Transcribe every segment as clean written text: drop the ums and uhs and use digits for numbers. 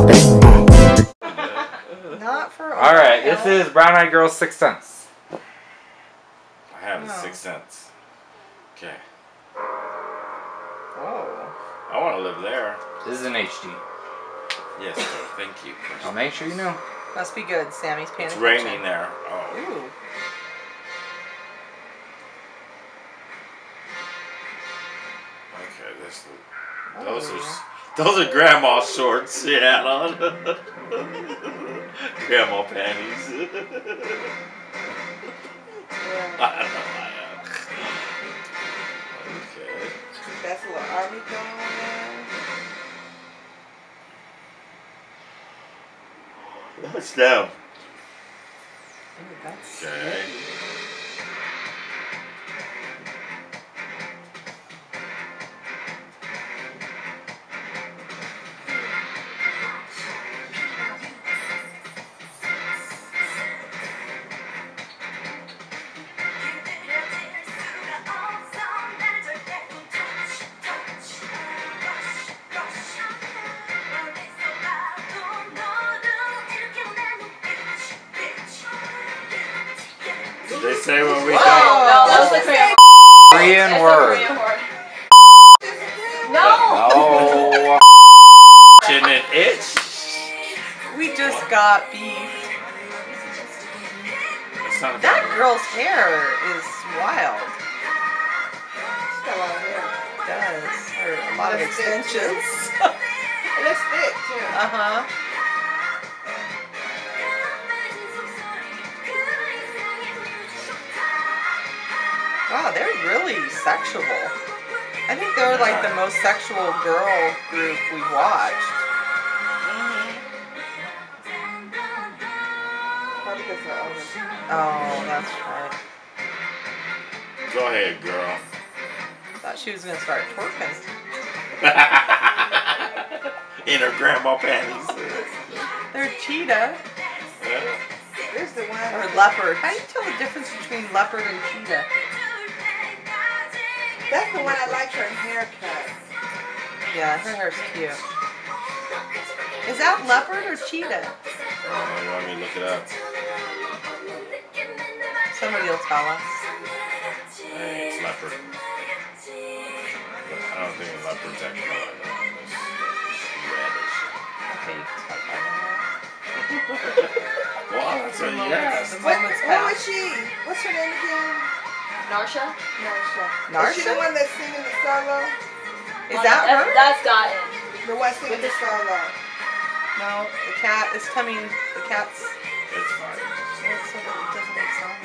Drop it. Not for All right, this is Brown Eyed Girl's Sixth Sense. I have the Sixth Sense. Okay. Oh. I want to live there. This is an HD. Yes, sir. Thank you. I'll make sure you know. Must be good. Sammy's paying It's attention. raining there. Oh. Ooh. Okay, those are grandma shorts. Yeah. Grandma panties. I don't know. Okay. That's a little army going on there. That's them. Ooh, that's Okay. Did they say what we think? No, that was a Korean. Korean word. No. Oh. Shouldn't it itch? We just got beef. That's not a That bad girl's hair is wild. She's got a lot of hair. It does. Or a lot of extensions. It looks thick too. Uh-huh. Wow, they're really sexual. I think they're like the most sexual girl group we've watched. Probably because they're older. Oh, that's right. Go ahead, girl. Thought she was gonna start twerking. In her grandma panties. They're cheetah There's the one. or leopard. How do you tell the difference between leopard and cheetah? That's the one I like her haircut. Yeah, her hair's cute. Is that leopard or cheetah? You want me to look it up? Somebody will tell us. Hey, it's leopard. But I don't think a leopard's that color. It's reddish. Okay, you can start talking about Well, that's a yes. The What moment's was passed. she? What's her name again? Narsha? Narsha. Is she Narsha? the one that's singing the solo? Is that her? That's gotten. The one singing the solo. No, the cat is coming. The cat's. It's fine. So that it doesn't make sound.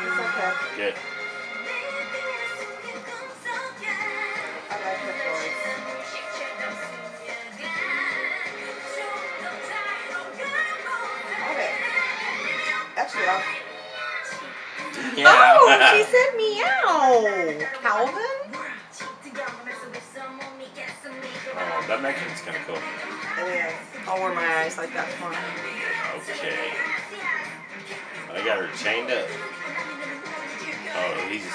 It's okay. Good. I like her voice. Okay. Actually, Yeah. Oh, she said meow. Calvin? Oh, that Mexican's kind of cool. it is. I'll wear my eyes like that tomorrow. Okay. I got her chained up. Oh, he's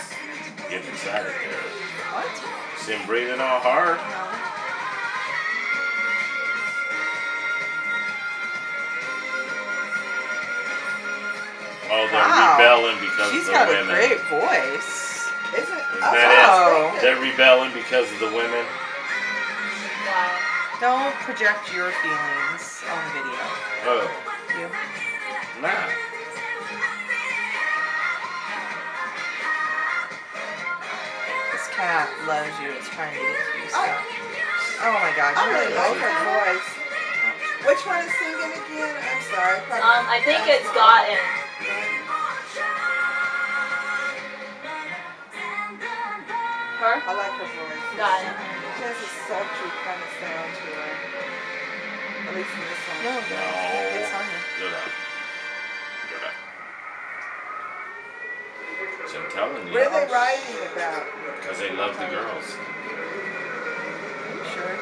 getting excited there. What? See him breathing all hard. Oh, they're Wow. rebelling because She's of the got women. a great voice. Isn't it? Isn't that Oh. it? They're rebelling because of the women. Wow. Don't project your feelings on the video. Oh, You. nah. This cat loves you. It's trying to get you stuff. Oh my god. I you really like her voice. Which one is singing again? I'm sorry. I think it's gotten. Her? I like her voice. Gotten. She has a sultry kind of sound to her. At least in this song. No, No. it's on you. Good up. Good up. So I'm telling you. What are they writing about? Because they love the girls. Are you sure?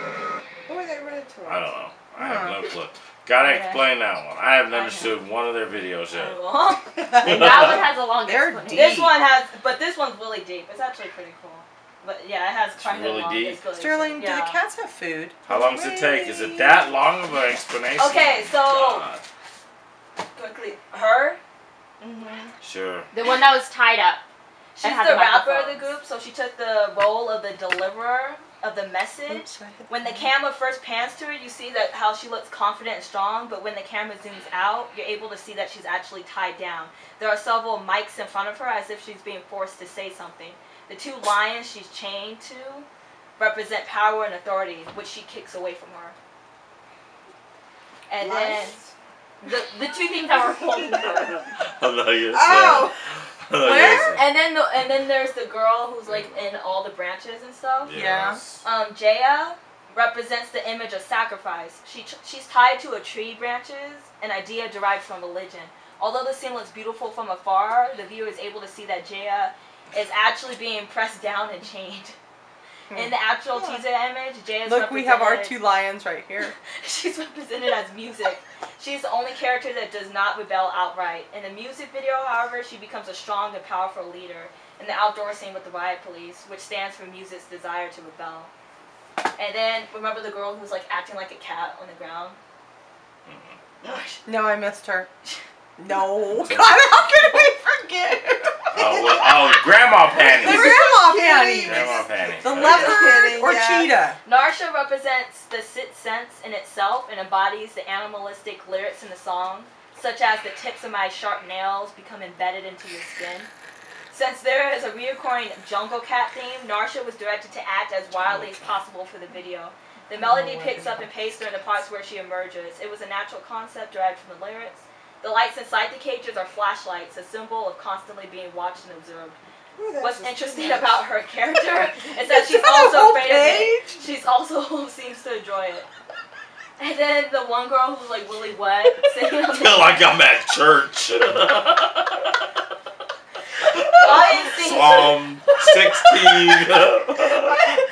Who are they written to? I don't know. I have no clue. Gotta explain that one. I haven't understood one of their videos yet. And that one has a long They're explanation. deep. This one has, but this one's really deep. It's actually pretty cool. But yeah, it has quite really a long deep. explanation. Sterling, do Yeah. the cats have food? How long does it take? Is it that long of an explanation? Okay, so God. quickly, her. Sure. The one that was tied up. She's And had the the rapper of the microphones. group, so she took the role of the deliverer of the message. Oops, I hit When the that. camera first pans to her, you see that how she looks confident and strong, but when the camera zooms out, you're able to see that she's actually tied down. There are several mics in front of her as if she's being forced to say something. The 2 lions she's chained to represent power and authority, which she kicks away from her. And Lions? then The 2 things that were holding her. I'm not gonna say. Oh! I'm not Where? gonna say. and then there's the girl who's like in all the branches and stuff. Yes. Jaya represents the image of sacrifice. She's tied to a tree branches, an idea derived from religion. Although the scene looks beautiful from afar, the viewer is able to see that Jaya is actually being pressed down and chained. In the actual teaser image, Jaya is Look, we have our represented- 2 lions right here. She's represented as music. She's the only character that does not rebel outright. In the music video, however, she becomes a strong and powerful leader in the outdoor scene with the riot police, which stands for music's desire to rebel. And then, remember the girl who's like acting like a cat on the ground? No, I missed her. No. God, how can we forget? Grandma The panties. grandma panties. Grandma panties. The Okay. leopard or Yeah. cheetah. Narsha represents the sixth sense in itself and embodies the animalistic lyrics in the song, such as the tips of my sharp nails become embedded into your skin. Since there is a recurring jungle cat theme, Narsha was directed to act as wildly as possible for the video. The melody picks up and pastes during the parts where she emerges. It was a natural concept derived from the lyrics. The lights inside the cages are flashlights, a symbol of constantly being watched and observed. Ooh, that's What's just interesting too much. about her character is that Is she's that a also whole afraid of it. page? She's also seems to enjoy it. And then the one girl who's like really wet, sitting on I feel like I'm at church. Psalm 16,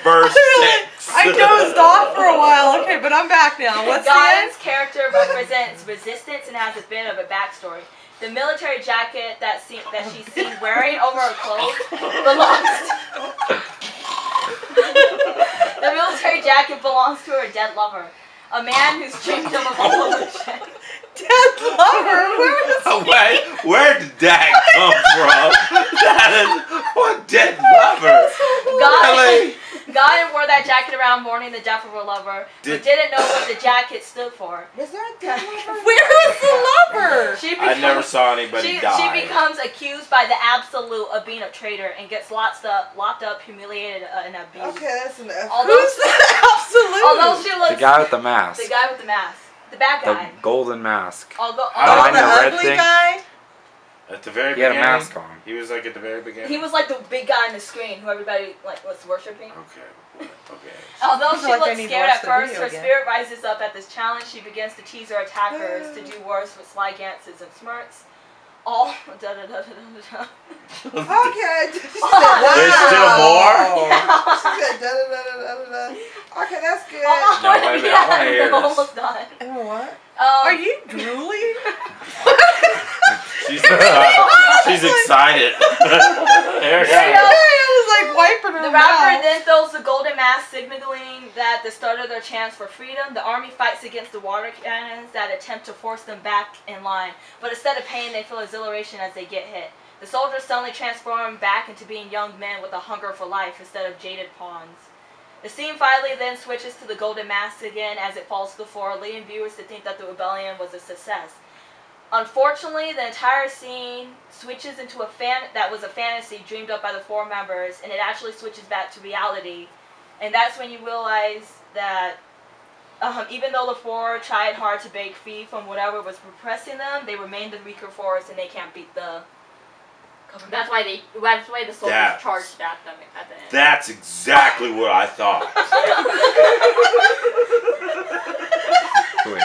verse 6. I dozed off for a while. Okay, but I'm back now. What's Gaia's character represents resistance and has a bit of a backstory. The military jacket that she's seen wearing over her clothes the military jacket belongs to her dead lover, a man who's dreamed of a revolution. Dead lover? Where did that come from? That is what dead lover. Gaia wore that jacket around mourning the death of her lover, but didn't know what the jacket stood for. Was there a dead lover? Where is the lover? I never saw anybody die. She becomes accused by the absolute of being a traitor and gets locked up, humiliated, and abused. Okay, that's enough. Who's the absolute? Although she looks The guy with the mask. the guy with the mask, the bad The guy. golden mask. Although I the know, red ugly thing. guy? At the very He had a beginning. mask on. He was like at the very beginning. he was like the big guy on the screen who everybody like was worshiping. Okay. Although I she feel like I looks need to scared watch at the first, video her again. spirit rises up at this challenge. She begins to tease her attackers to do worse with sly glances and smirks. All Okay. There's still more? She said da-da-da-da-da-da. Okay, that's good. Almost No, wait a minute, I wanna hear this. almost done. And what? Are Are you drooling? She's excited. There you There you go. go. I was like wiping her The rapper mouth. then throws the golden mask, signaling that the start of their chance for freedom. The army fights against the water cannons that attempt to force them back in line, but instead of pain, they feel exhilaration as they get hit. The soldiers suddenly transform back into being young men with a hunger for life instead of jaded pawns. The scene finally then switches to the golden mask again as it falls to the floor, leading viewers to think that the rebellion was a success. Unfortunately, the entire scene switches into a fantasy dreamed up by the 4 members, and it actually switches back to reality. And that's when you realize that even though the 4 tried hard to break free from whatever was repressing them, they remain the weaker force, and they can't beat the government. That's why the soldiers That's- charged at them at the end. That's exactly what I thought. Wait.